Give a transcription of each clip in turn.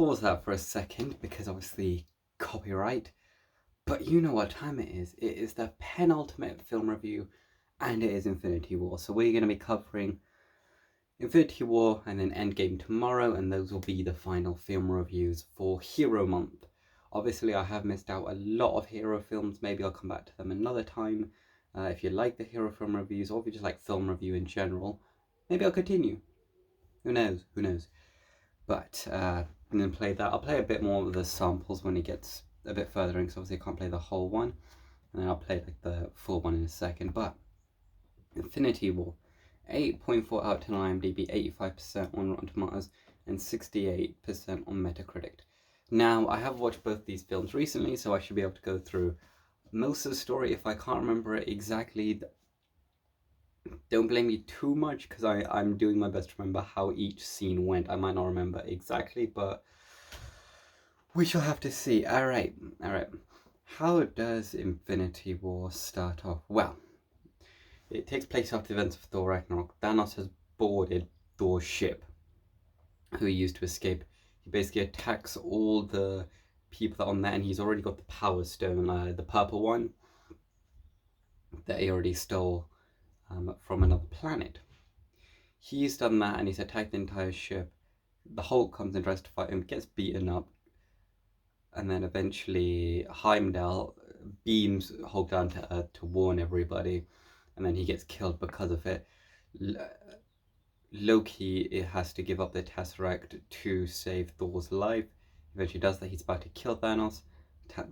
pause that for a second because obviously copyright. But you know what time it is. It is the penultimate film review, and it is Infinity War. So we're going to be covering Infinity War and then Endgame tomorrow, and those will be the final film reviews for Hero Month. Obviously, I have missed out a lot of hero films. Maybe I'll come back to them another time. If you like the hero film reviews, or if you just like film review in general, maybe I'll continue. Who knows? Who knows? But I'm going to play that. I'll play a bit more of the samples when it gets a bit further in, because obviously I can't play the whole one. And then I'll play like the full one in a second. But Infinity War, 8.4 out of 10 on IMDb, 85% on Rotten Tomatoes, and 68% on Metacritic. Now, I have watched both these films recently, so I should be able to go through most of the story. If I can't remember it exactly, don't blame me too much, because I'm doing my best to remember how each scene went. I might not remember exactly, but we shall have to see. Alright. How does Infinity War start off? Well, it takes place after the events of Thor Ragnarok. Thanos has boarded Thor's ship, who he used to escape. He basically attacks all the people that are on there, and he's already got the Power Stone, the purple one, that he already stole from another planet. He's done that, and he's attacked the entire ship. The Hulk comes and tries to fight him, gets beaten up, and then eventually Heimdall beams Hulk down to Earth to warn everybody, and then he gets killed because of it. Loki has to give up the Tesseract to save Thor's life. Eventually does that. He's about to kill Thanos.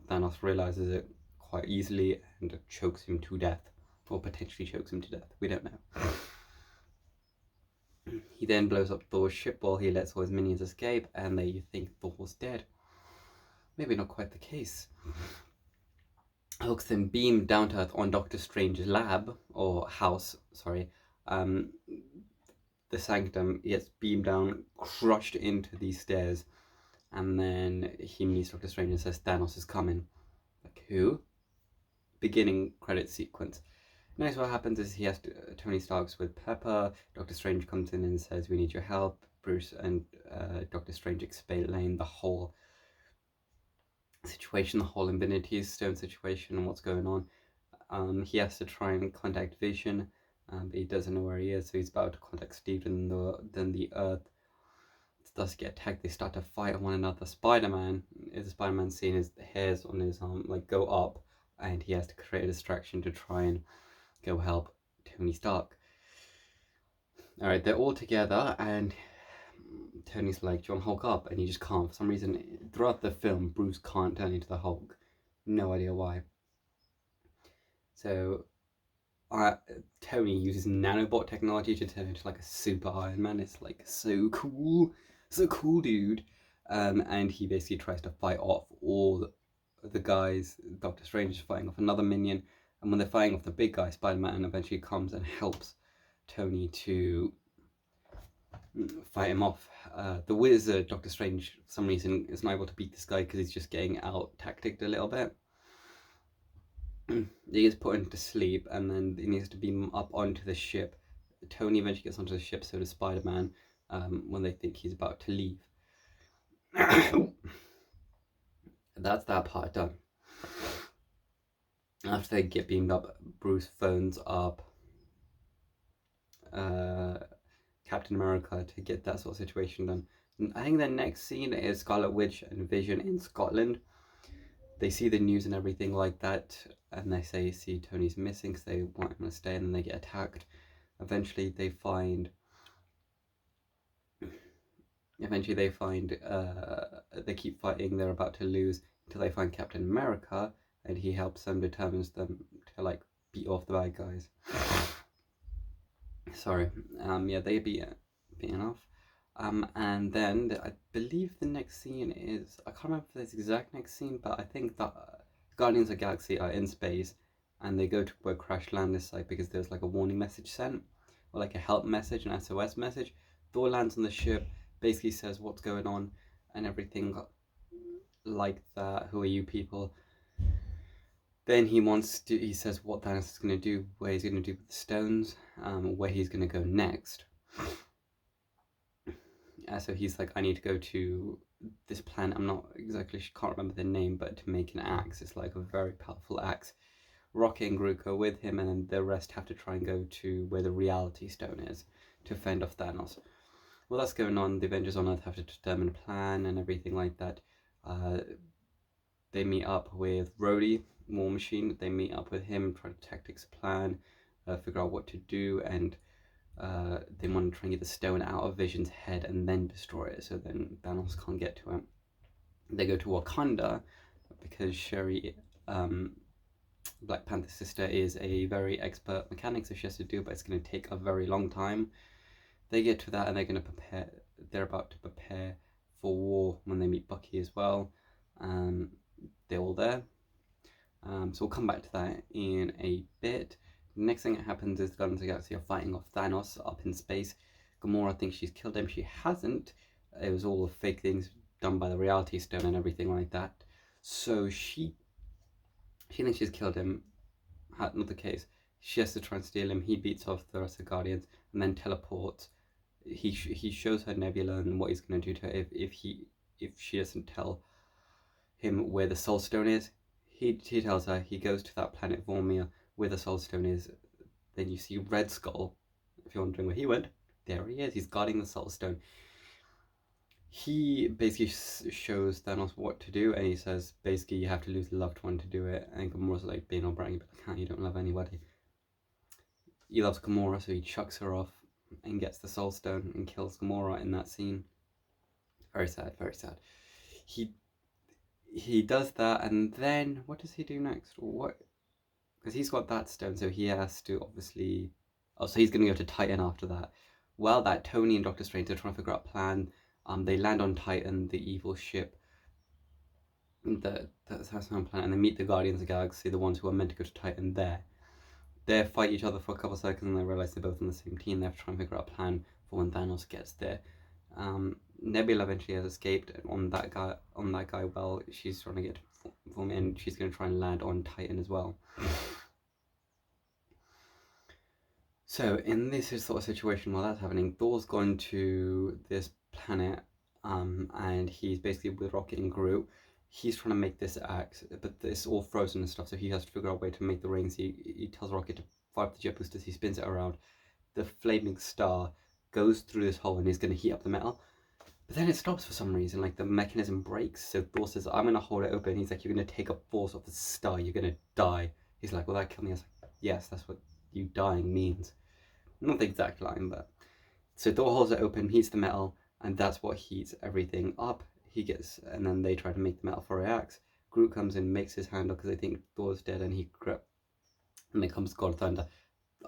Thanos realizes it quite easily and chokes him to death, or potentially chokes him to death. We don't know. He then blows up Thor's ship while he lets all his minions escape, and they think Thor's dead. Maybe not quite the case. Hulk's then beamed down to Earth on Doctor Strange's lab, or house, sorry. The Sanctum gets beamed down, crushed into these stairs, and then he meets Doctor Strange and says Thanos is coming. Like, who? Beginning credit sequence. Next, what happens is he has Tony Stark's with Pepper. Doctor Strange comes in and says, we need your help. Bruce and Doctor Strange explain the whole situation, the whole Infinity Stone situation and what's going on. He has to try and contact Vision, but he doesn't know where he is, so he's about to contact Steve, and then the Earth does get attacked. They start to fight one another. Spider-Man seeing his hairs on his arm like go up, and he has to create a distraction to try and go help Tony Stark. Alright, they're all together, and Tony's like, do you want Hulk up? And he just can't. For some reason, throughout the film, Bruce can't turn into the Hulk. No idea why. So Tony uses nanobot technology to turn into like a super Iron Man. It's like so cool, dude. And he basically tries to fight off all the guys. Doctor Strange is fighting off another minion, and when they're fighting off the big guy, Spider-Man eventually comes and helps Tony to fight him off. The wizard, Doctor Strange, for some reason is not able to beat this guy because he's just getting out tacticked a little bit. He gets put into sleep, and then he needs to beam up onto the ship. Tony eventually gets onto the ship, so does Spider-Man, when they think he's about to leave. That's that part done. After they get beamed up, Bruce phones up Captain America to get that sort of situation done. And I think the next scene is Scarlet Witch and Vision in Scotland. They see the news and everything like that, and they see Tony's missing because they want him to stay, and then they get attacked. Eventually they find they keep fighting, they're about to lose, until they find Captain America, and he helps them, determines them to like beat off the bad guys. Sorry, yeah, they beaten off. And then I believe the next scene is, I can't remember this exact next scene, but I think that Guardians of the Galaxy are in space, and they go to where Crash Landing site because there's like a warning message sent, or like a help message, an SOS message. Thor lands on the ship, basically says what's going on and everything like that. Who are you people? Then he says what Thanos is going to do, where he's going to do with the stones, where he's going to go next. So he's like, I need to go to this plan. I'm not exactly, can't remember the name, but to make an axe. It's like a very powerful axe. Rocket and Groot go with him, and then the rest have to try and go to where the Reality Stone is to fend off Thanos. Well, that's going on. The Avengers on Earth have to determine a plan and everything like that. They meet up with Rhodey, War Machine. They meet up with him, try to tactics plan, figure out what to do, and they want to try and get the stone out of Vision's head and then destroy it, so then Thanos can't get to it. They go to Wakanda because Shuri, Black Panther's sister, is a very expert mechanic, so she has to do it, but it's going to take a very long time. They get to that and they're going to prepare. They're about to prepare for war when they meet Bucky as well. They're all there. So we'll come back to that in a bit. Next thing that happens is the Guardians of the Galaxy are fighting off Thanos up in space. Gamora thinks she's killed him. She hasn't. It was all fake things done by the Reality Stone and everything like that. So she thinks she's killed him. Not the case. She has to try and steal him. He beats off the rest of the Guardians and then teleports. He shows her Nebula and what he's going to do to her if she doesn't tell him where the Soul Stone is. He tells her. He goes to that planet Vormir where the Soul Stone is. Then you see Red Skull. If you're wondering where he went, there he is. He's guarding the Soul Stone. He basically shows Thanos what to do, and he says basically you have to lose a loved one to do it. And Gamora's like being all braggy, but like, you don't love anybody. He loves Gamora, so he chucks her off and gets the Soul Stone and kills Gamora in that scene. Very sad, very sad. He does that, and then what does he do next? What? Because he's got that stone, so he has to obviously. Oh, so he's gonna go to Titan after that. Well, that Tony and Doctor Strange are trying to figure out a plan. They land on Titan, the evil ship. That's how planet, and they meet the Guardians of the Galaxy, the ones who are meant to go to Titan there. They fight each other for a couple of seconds and they realize they're both on the same team. They have to try and figure out a plan for when Thanos gets there. Nebula eventually has escaped on that guy. Well, she's trying to get to Vormir, and she's going to try and land on Titan as well. So in this sort of situation, while that's happening, Thor's gone to this planet, and he's basically with Rocket and Groot. He's trying to make this axe, but it's all frozen and stuff, so he has to figure out a way to make the rings. He tells Rocket to fire up the jet boosters. He spins it around. The flaming star goes through this hole and he's going to heat up the metal. But then it stops for some reason, like the mechanism breaks. So Thor says, I'm going to hold it open. He's like, you're going to take a force off the star. You're going to die. He's like, will that kill me? I was like, yes, that's what you dying means. Not the exact line, but... So Thor holds it open, heats the metal, and that's what heats everything up. And then they try to make the metal for an axe. Groot comes in, makes his handle because they think Thor's dead, and and then comes God Thunder.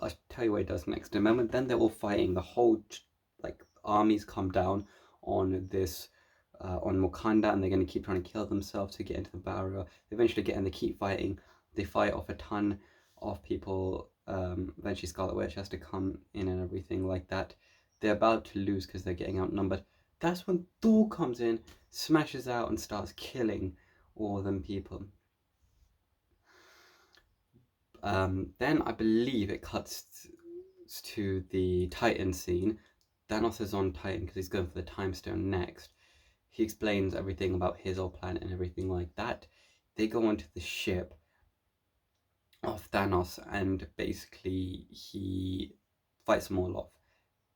I'll tell you what he does next in a moment. Then they're all fighting. The whole armies come down on this on Wakanda, and they're going to keep trying to kill themselves to get into the barrier. They eventually get in. They keep fighting. They fight off a ton of people. Eventually Scarlet Witch has to come in and everything like that. They're about to lose because they're getting outnumbered. That's when Thor comes in, smashes out, and starts killing all them people. Then I believe it cuts to the Titan scene. Thanos is on Titan because he's going for the Time Stone next. He explains everything about his old planet and everything like that. They go onto the ship of Thanos, and basically he fights them all off.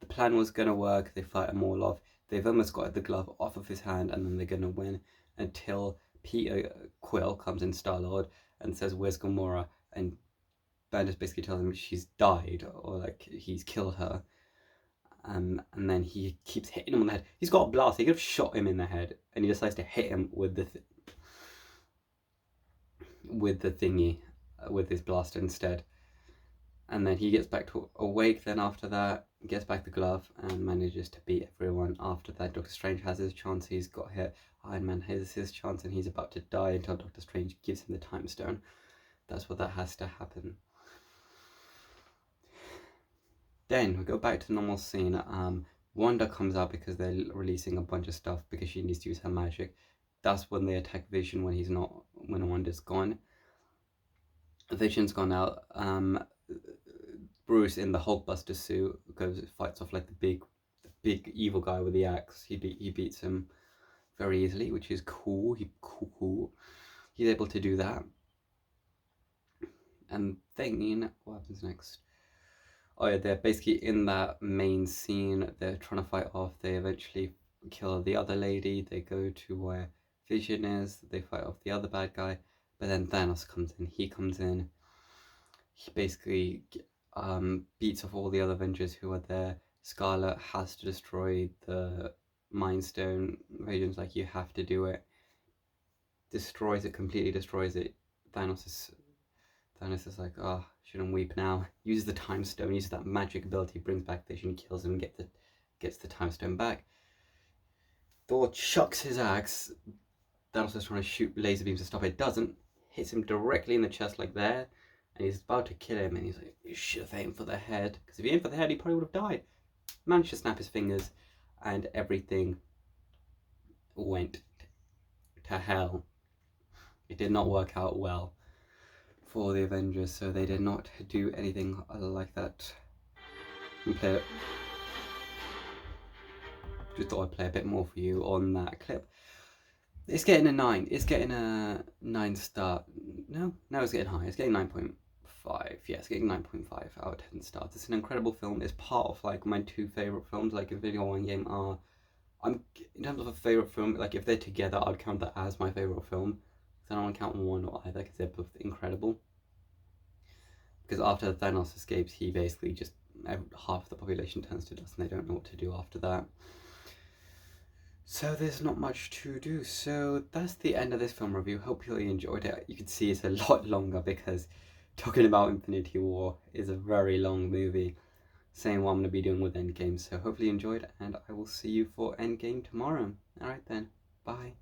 The plan was going to work. They fight them all off. They've almost got the glove off of his hand, and then they're going to win until Peter Quill comes in, Star-Lord, and says, where's Gamora? And Bandos basically tells him she's died, or like he's killed her. And then he keeps hitting him on the head. He's got a blast. He could have shot him in the head, and he decides to hit him with the thingy, with his blaster instead. And then he gets back to awake. Then after that, gets back the glove and manages to beat everyone. After that, Doctor Strange has his chance. He's got hit. Iron Man has his chance, and he's about to die until Doctor Strange gives him the Time Stone. That's what that has to happen. Then we go back to the normal scene. Wanda comes out because they're releasing a bunch of stuff because she needs to use her magic. That's when they attack Vision when Wanda's gone. Vision's gone out. Bruce in the Hulkbuster suit fights off like the big evil guy with the axe. He beats him. very easily, which is cool. He's able to do that. And then what happens next? Oh yeah, they're basically in that main scene. They're trying to fight off. They eventually kill the other lady. They go to where Vision is. They fight off the other bad guy. But then Thanos comes in. He comes in. He basically beats off all the other Avengers who are there. Scarlet has to destroy the Mind Stone. Vision's like, you have to do it. Destroys it, completely destroys it. Thanos is like, oh, shouldn't weep now. Uses the Time Stone, uses that magic ability, brings back Vision, kills him, gets the Time Stone back. Thor chucks his axe. Thanos is trying to shoot laser beams to stop it, doesn't. Hits him directly in the chest like there, and he's about to kill him, and he's like, you should have aimed for the head, because if he aimed for the head, he probably would have died. Managed to snap his fingers, and everything went to hell. It did not work out well for the Avengers, so they did not do anything like that. Play it. Just thought I'd play a bit more for you on that clip. It's getting a 9. It's getting a 9 star. No, it's getting high. It's getting 9.5. Yeah, it's getting 9.5 out of 10 stars. It's an incredible film. It's part of like my 2 favourite films. Like Infinity War and Endgame are. In terms of a favourite film, like if they're together, I'd count that as my favourite film. So I don't want to count one or either because they're both incredible. Because after Thanos escapes, he basically just half the population turns to dust and they don't know what to do after that. So there's not much to do. So that's the end of this film review. Hope you really enjoyed it. You can see it's a lot longer because talking about Infinity War is a very long movie. Same what I'm going to be doing with Endgame. So hopefully you enjoyed, and I will see you for Endgame tomorrow. Alright then, bye.